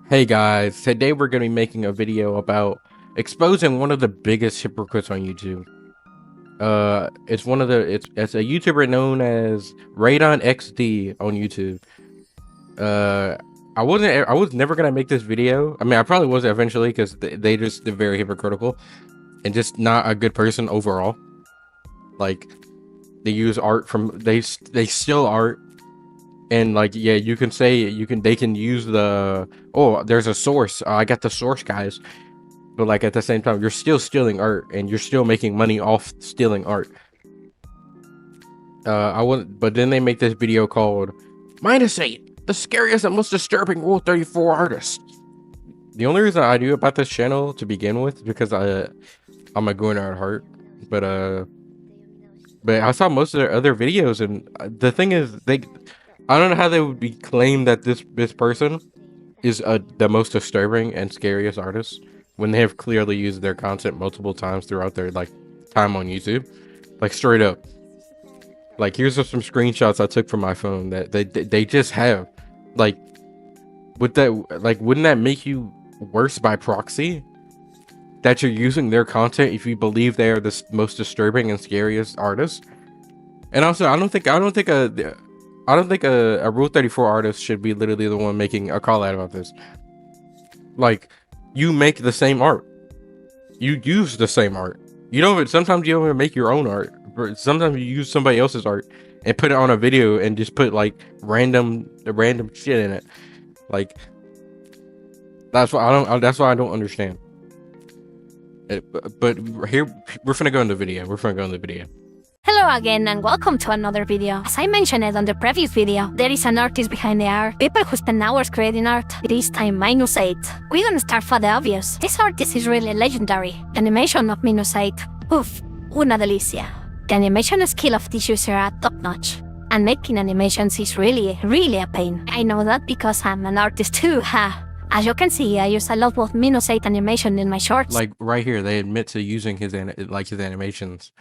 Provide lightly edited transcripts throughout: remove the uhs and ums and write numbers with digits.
Hey guys, today we're going to be making a video about exposing one of the biggest hypocrites on YouTube. It's a YouTuber known as RaydonXd on YouTube. I was never gonna make this video. I mean, I probably was eventually because they're very hypocritical and just not a good person overall. Like they use art from they steal art. And like, yeah, they can use there's a source. I got the source, guys. But like at the same time, you're still stealing art and you're still making money off stealing art. But then they make this video called -8, the scariest and most disturbing Rule 34 artists. The only reason I knew about this channel to begin with is because I'm a Goiner at heart. But I saw most of their other videos, and the thing is, I don't know how they would be claimed that this person is the most disturbing and scariest artist when they have clearly used their content multiple times throughout their time on YouTube. Like straight up. Like here's some screenshots I took from my phone that they just have. Like wouldn't that make you worse by proxy? That you're using their content if you believe they are the most disturbing and scariest artist. And also, I don't think a Rule 34 artist should be literally the one making a call out about this. Like, you make the same art. You use the same art. Sometimes you don't even make your own art. Sometimes you use somebody else's art and put it on a video and just put like random shit in it. Like, that's why I don't understand. But here, we're finna go in the video. Hello again and welcome to another video. As I mentioned on the previous video, there is an artist behind the art. People who spend hours creating art. This time -8. We're gonna start for the obvious. This artist is really legendary. The animation of -8. Oof, una delicia. The animation skill of this user are top notch. And making animations is really a pain. I know that because I'm an artist too, ha. As you can see, I use a lot of -8 animation in my shorts. Like right here, they admit to using his animations.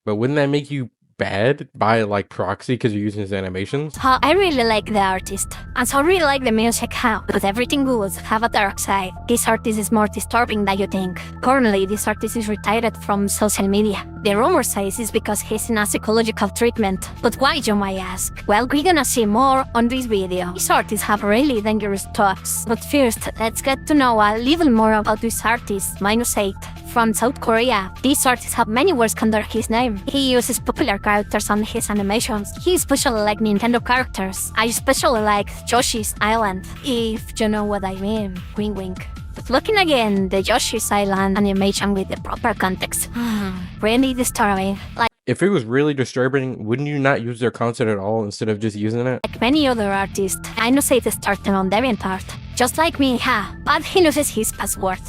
But wouldn't that make you bad by like proxy because you're using his animations? I really like the artist, and so I really like the music how, but everything good have a dark side. This artist is more disturbing than you think. Currently, this artist is retired from social media. The rumor says it's because he's in a psychological treatment. But why, you might ask? Well, we're gonna see more on this video. These artists have really dangerous thoughts. But first, let's get to know a little more about this artist, -8. From South Korea. These artists have many words under his name. He uses popular characters on his animations. He especially like Nintendo characters. I especially like Yoshi's Island, if you know what I mean. Wink wink. But looking again, the Yoshi's Island animation with the proper context. Really disturbing. If it was really disturbing, wouldn't you not use their content at all instead of just using it? Like many other artists, I started on DeviantArt. Just like me, but he loses his password.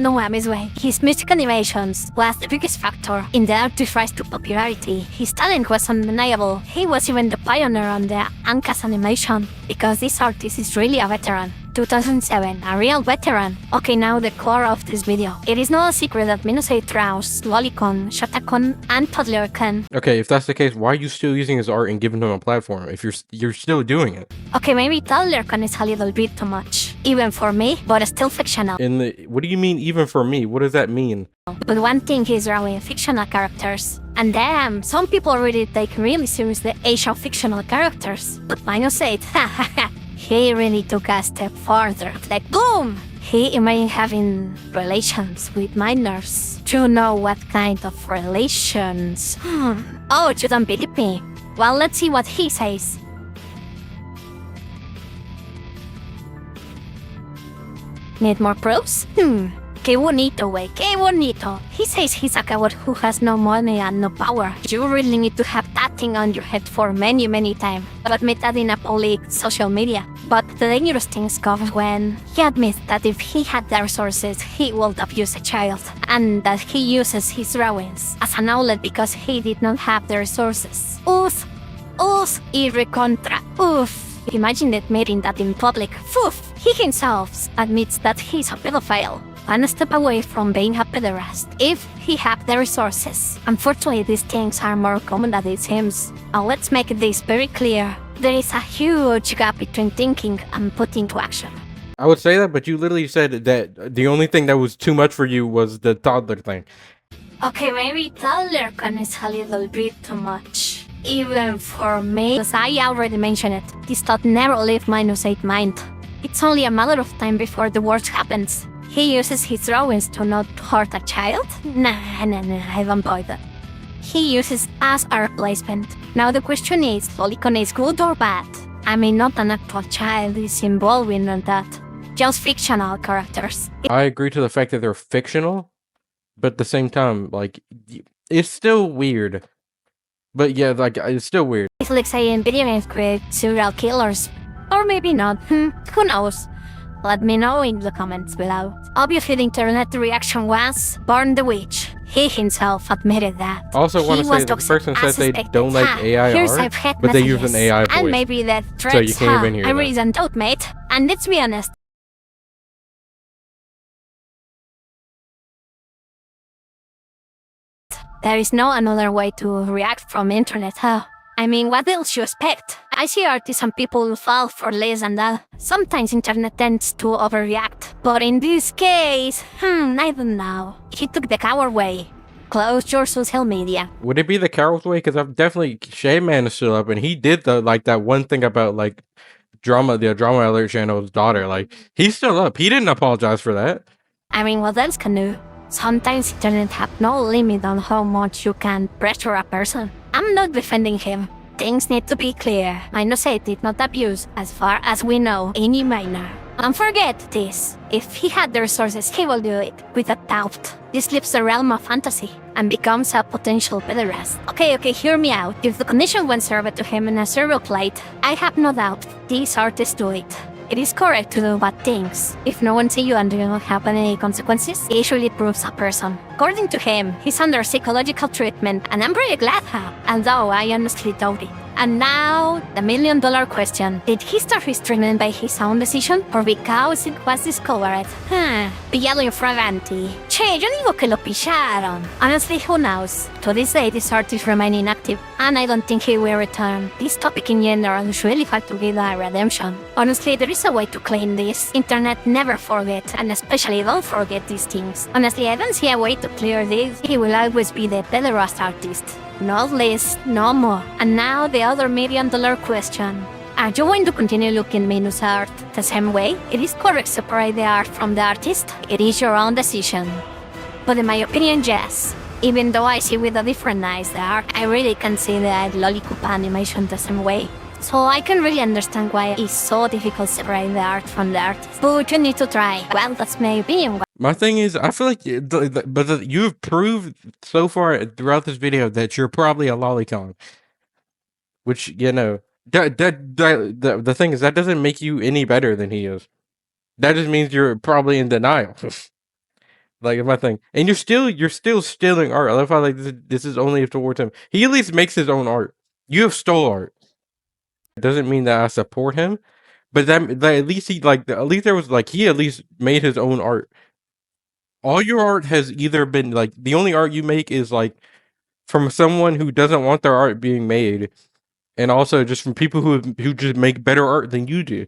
No his way. His music animations was the biggest factor in the artist's rise to popularity. His talent was undeniable. He was even the pioneer on the Anka's animation, because this artist is really a veteran. 2007, a real veteran. Okay, now the core of this video. It is not a secret that -8 draws Lolicon, Shotakon, and Toddlercon. Okay, if that's the case, why are you still using his art and giving him a platform if you're still doing it? Okay, maybe Toddlercon is a little bit too much. Even for me, but still fictional. What do you mean even for me? What does that mean? But one thing is drawing fictional characters. And damn, some people really take really serious the age of fictional characters. But -8, he really took a step further. Like boom! He imagined having relations with minors. Do you know what kind of relations? Oh, you don't believe me? Well, let's see what he says. Need more pros? Qué bonito, wey, qué bonito. He says he's a coward who has no money and no power. You really need to have that thing on your head for many times. But admit that in a public social media. But the dangerous things come when he admits that if he had the resources, he would abuse a child. And that he uses his drawings as an outlet because he did not have the resources. Oof, irre contra, oof. Imagine admitting that in public. Foof! He himself admits that he's a pedophile. One step away from being a pederast, if he had the resources. Unfortunately, these things are more common than it seems. And let's make this very clear. There is a huge gap between thinking and putting into action. I would say that, but you literally said that the only thing that was too much for you was the toddler thing. Okay, maybe toddler con is a little bit too much. Even for me, because I already mentioned it, this thought never left my -8 mind. It's only a matter of time before the worst happens. He uses his drawings to not hurt a child? Nah, I don't buy that. He uses as art placement. Now the question is, Lolicon is good or bad? I mean, not an actual child is involved in that. Just fictional characters. I agree to the fact that they're fictional, but at the same time, like, it's still weird. But yeah, like, it's still weird. It's like saying video games create serial killers. Or maybe not. Who knows? Let me know in the comments below. Obviously, the internet reaction was Burn the Witch. He himself admitted that. Also, want to say that the person said they don't like AI art, but they use an AI voice. And maybe that threats, so you can't even hear I that. really don't, mate. And let's be honest. There is no another way to react from internet, huh? I mean, what else you expect? I see artists and people fall for less than that. Sometimes internet tends to overreact. But in this case, I don't know. He took the coward way. Close your social media. Would it be the coward's way? Because I'm definitely Shayman is still up, and he did that one thing about like the drama alert channel's daughter. Like, he's still up. He didn't apologize for that. I mean, what else can do? Sometimes internet have no limit on how much you can pressure a person. I'm not defending him. Things need to be clear. -8 did not abuse, as far as we know, any minor. And forget this. If he had the resources, he will do it, without doubt. This leaves the realm of fantasy, and becomes a potential pederast. Okay, hear me out. If the condition was served to him in a cereal plate, I have no doubt these artists do it. It is correct to do bad things. If no one sees you and do not have any consequences, it usually proves a person. According to him, he's under psychological treatment, and I'm pretty glad how, although I honestly doubt it. And now, the $1,000,000 question. Did he start his treatment by his own decision, or because it was discovered? Pillado infraganti. Che, yo digo que lo pillaron. Honestly, who knows? To this day, this artist remains inactive, and I don't think he will return. This topic in general is really hard to give a redemption. Honestly, there is a way to claim this. Internet never forget, and especially don't forget these things. Honestly, I don't see a way to clear this. He will always be the pederast artist. No less, no more. And now the other $1,000,000 question. Are you going to continue looking minus art the same way? It is correct to separate the art from the artist. It is your own decision. But in my opinion, yes. Even though I see with a different eyes the art, I really can see the lollipop animation the same way. So I can really understand why it's so difficult to separate the art from the artist. But you need to try. Well, that's my opinion. My thing is, I feel like you've proved so far throughout this video that you're probably a lolicon. Which, you know, the thing is, that doesn't make you any better than he is. That just means you're probably in denial. Like, my thing. And you're still stealing art. I love how, like, this is only towards him. He at least makes his own art. You have stole art. It doesn't mean that I support him, but that at least he, like, at least there was, like, he at least made his own art. All your art has either been, like, the only art you make is, like, from someone who doesn't want their art being made, and also just from people who just make better art than you do.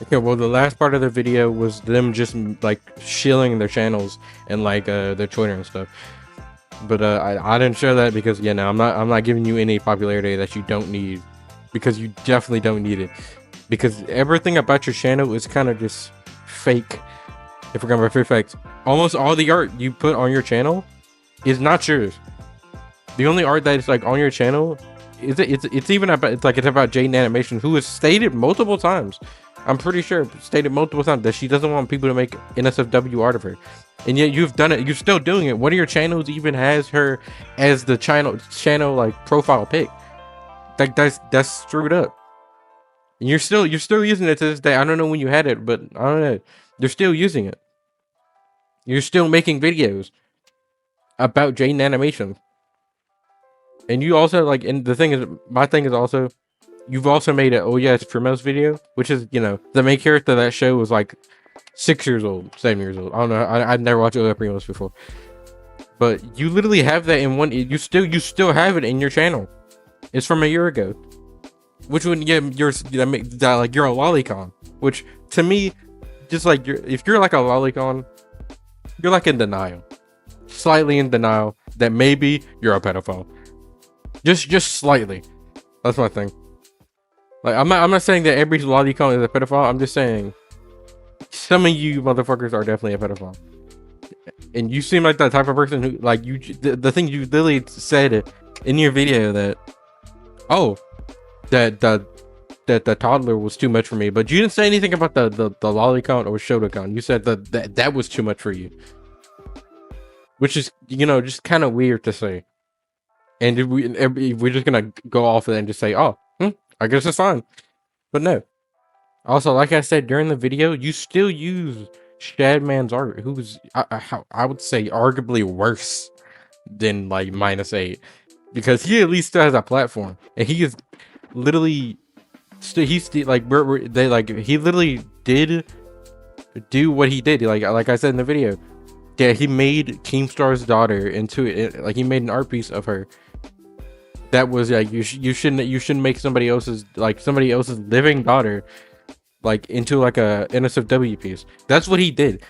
Okay, well, the last part of the video was them just, like, shilling their channels and, like, their Twitter and stuff. But I didn't share that because, you know, I'm not giving you any popularity that you don't need, because you definitely don't need it, because everything about your channel is kind of just fake. If we're gonna be perfect, almost all the art you put on your channel is not yours. The only art that is, like, on your channel is it's even about, it's about Jayden Animation, who has stated multiple times, I'm pretty sure stated multiple times, that she doesn't want people to make NSFW art of her, and yet you've done it. You're still doing it. One of your channels even has her as the channel like profile pic. Like, that's screwed up. And you're still using it to this day. I don't know when you had it, but I don't know. You're still using it. You're still making videos about Jayden Animation. And you also, like, and the thing is, my thing is also, you've also made it, oh yeah, it's Primel's video, which is, you know, the main character of that show was like 6 years old, 7 years old. I don't know. I've never watched other Primos before. But you literally have that in one, you still have it in your channel. It's from a year ago. Which one, yeah, you're like, you're a lolicon, which to me just like if you're like a lolicon, you're like in denial, slightly in denial that maybe you're a pedophile. Just slightly. That's my thing. Like I'm not saying that every lolicon is a pedophile. I'm just saying some of you motherfuckers are definitely a pedophile. And you seem like that type of person who, like, the thing you literally said in your video that, oh, that the toddler was too much for me, but you didn't say anything about the lolicon or Shotokan. You said that was too much for you, which is, you know, just kind of weird to say. And we're just gonna go off of it and just say, oh, I guess it's fine. But no. Also, like I said during the video, you still use Shadman's art, who's I would say arguably worse than like -8, because he at least still has a platform, and he is literally like he literally did do what he did. Like I said in the video, yeah, he made Keemstar's daughter into it. Like he made an art piece of her. That was like you shouldn't make somebody else's living daughter like into like a NSFW piece. That's what he did.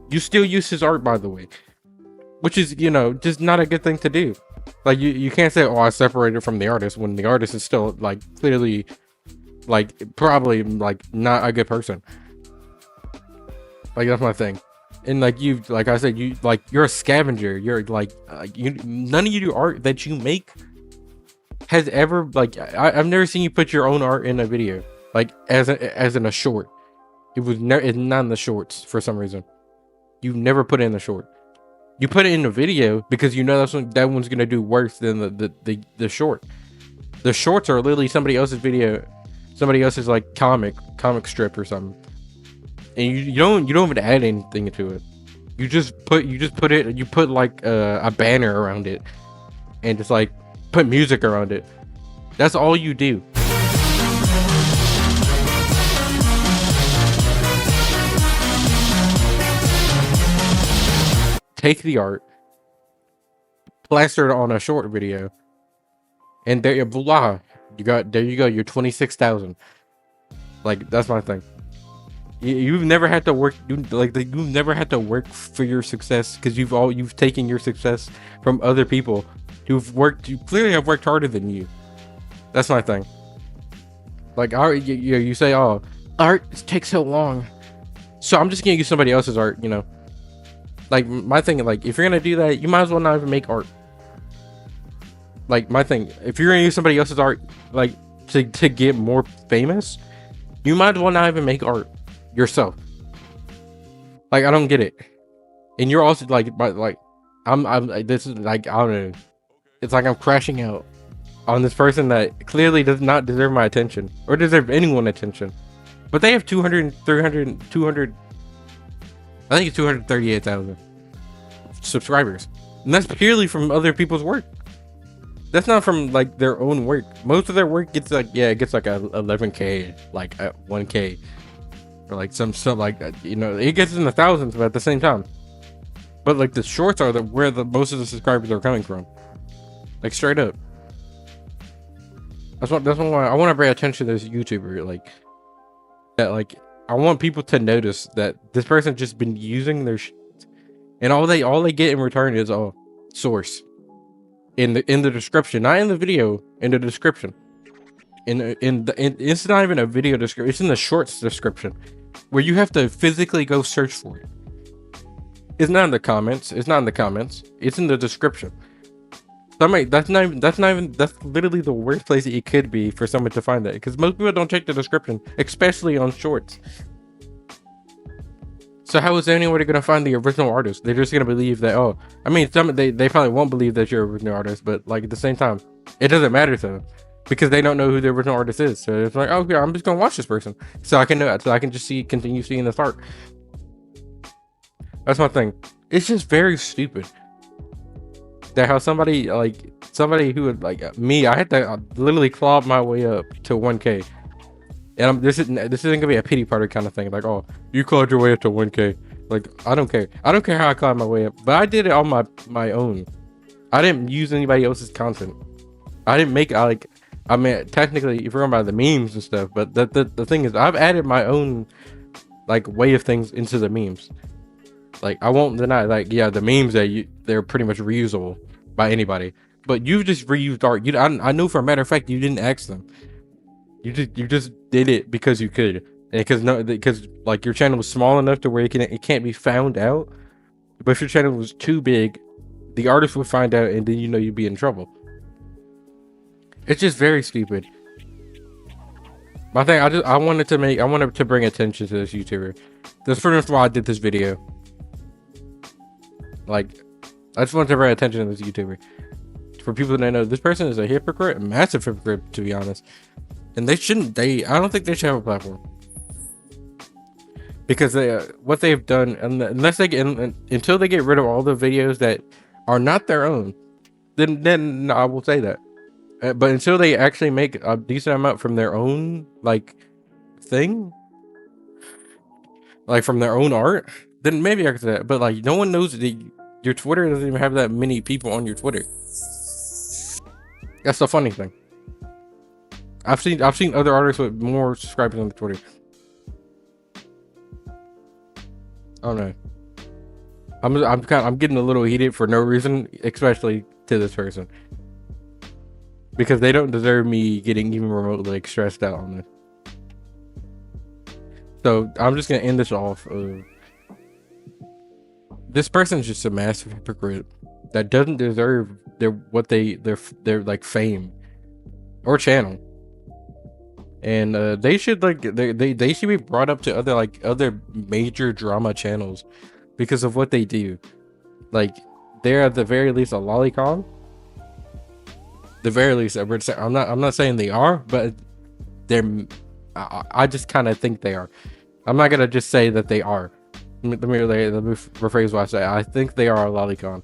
You still use his art, by the way, which is, you know, just not a good thing to do. Like you can't say, oh, I separated from the artist, when the artist is still like clearly like probably like not a good person. Like that's my thing. And like like I said, you're a scavenger. You're like none of you art that you make has ever, like, I've never seen you put your own art in a video, like as in a short. It's not in the shorts for some reason. You never put it in the short. You put it in the video because you know that one's gonna do worse than the short. The shorts are literally somebody else's video, somebody else's like comic strip or something, and you don't even add anything to it. You just put like a banner around it, and just like put music around it. That's all you do. Take the art, plaster it on a short video, and there you blah. There you go. You're 26,000. Like that's my thing. You've never had to work. You've never had to work for your success, because you've taken your success from other people. You clearly have worked harder than you. That's my thing. Like you say, oh, art takes so long, so I'm just gonna use somebody else's art, you know. Like my thing, like if you're gonna do that, you might as well not even make art. Like my thing, if you're gonna use somebody else's art, like to get more famous, you might as well not even make art yourself. Like I don't get it. And you're also like, but like I'm this is like, I don't know. It's like I'm crashing out on this person that clearly does not deserve my attention or deserve anyone's attention. But they have 200, 300, 200, I think it's 238,000 subscribers. And that's purely from other people's work. That's not from like their own work. Most of their work gets like, yeah, it gets like a 11K, like 1K, or like some like, you know, it gets in the thousands, but at the same time. But like the shorts are where most of the subscribers are coming from. Like straight up. That's why I want to bring attention to this YouTuber. Like that. Like I want people to notice that this person just been using their shit, and all they get in return is source in the description, not in the video, in the description. It's not even a video description. It's in the shorts description, where you have to physically go search for it. It's not in the comments. It's not in the comments. It's in the description. That's literally the worst place that it could be for someone to find that, because most people don't check the description, especially on shorts. So how is anybody gonna find the original artist? They're just gonna believe that, oh, I mean, they probably won't believe that you're an original artist, but like at the same time, it doesn't matter to them, because they don't know who the original artist is. So it's like, oh yeah, I'm just gonna watch this person so I can know it, so I can just continue seeing this art. That's my thing. It's just very stupid that how somebody who would like me, I had to literally claw my way up to 1K, and this isn't gonna be a pity party kind of thing. Like, oh, you clawed your way up to 1K. Like, I don't care how I clawed my way up, but I did it on my own. I didn't use anybody else's content. I didn't make I mean, technically, if you're talking about the memes and stuff, but the thing is, I've added my own like way of things into the memes. Like I won't deny, like yeah, the memes they're pretty much reusable by anybody. But you just reused art. I know for a matter of fact you didn't ask them. You just did it because you could, and because like your channel was small enough to where it can't be found out. But if your channel was too big, the artist would find out, and then you'd be in trouble. It's just very stupid. My thing, I wanted to bring attention to this YouTuber. That's pretty much why I did this video. Like, I just wanted to bring attention to this YouTuber. For people that know, this person is a hypocrite, a massive hypocrite, to be honest. And they shouldn't. I don't think they should have a platform because what they've done, until they get rid of all the videos that are not their own, then I will say that. But until they actually make a decent amount from their own thing, like from their own art, then maybe I could say that. But like, no one knows that your Twitter doesn't even have that many people on your Twitter. That's the funny thing. I've seen other artists with more subscribers on the Twitter. I don't know. I'm getting a little heated for no reason, especially to this person, because they don't deserve me getting even remotely stressed out on this. So I'm just gonna end this off. This person's just a massive hypocrite that doesn't deserve their like fame or channel. And they should they should be brought up to other major drama channels because of what they do. Like, they're at the very least a lolicon. The very least, I'm not saying they are, but they're. I just kind of think they are. I'm not gonna just say that they are. Let me rephrase what I say. I think they are a lolicon.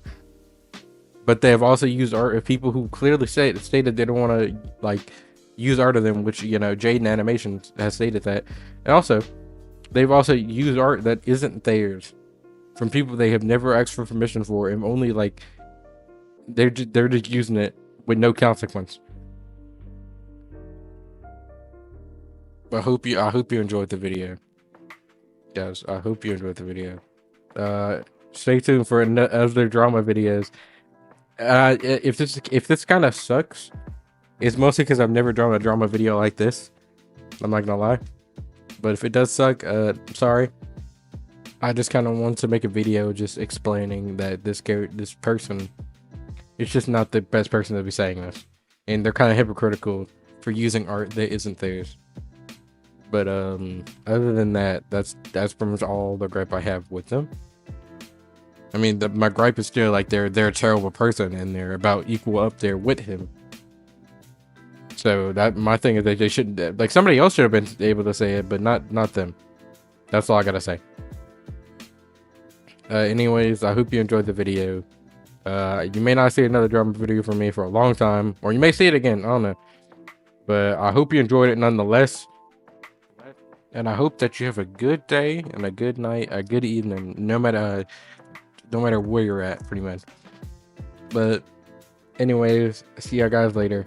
But they have also used art of people who clearly stated they don't want to use art of them, which Jaden Animations has stated that. And also, they've also used art that isn't theirs from people they have never asked for permission for, and only they're just using it with no consequence. I hope you enjoyed the video, guys. I hope you enjoyed the video. Stay tuned for other drama videos. If this kind of sucks, it's mostly because I've never drawn a drama video like this. I'm not gonna lie. But if it does suck, sorry. I just kind of want to make a video just explaining that this person is just not the best person to be saying this. And they're kind of hypocritical for using art that isn't theirs. But other than that, that's pretty much all the gripe I have with them. I mean, my gripe is still they're a terrible person and they're about equal up there with him. So my thing is that they shouldn't, somebody else should have been able to say it, but not them. That's all I gotta say. Anyways, I hope you enjoyed the video. You may not see another drama video from me for a long time, or you may see it again. I don't know. But I hope you enjoyed it nonetheless. And I hope that you have a good day and a good night, a good evening, no matter where you're at, pretty much. But anyways, see you guys later.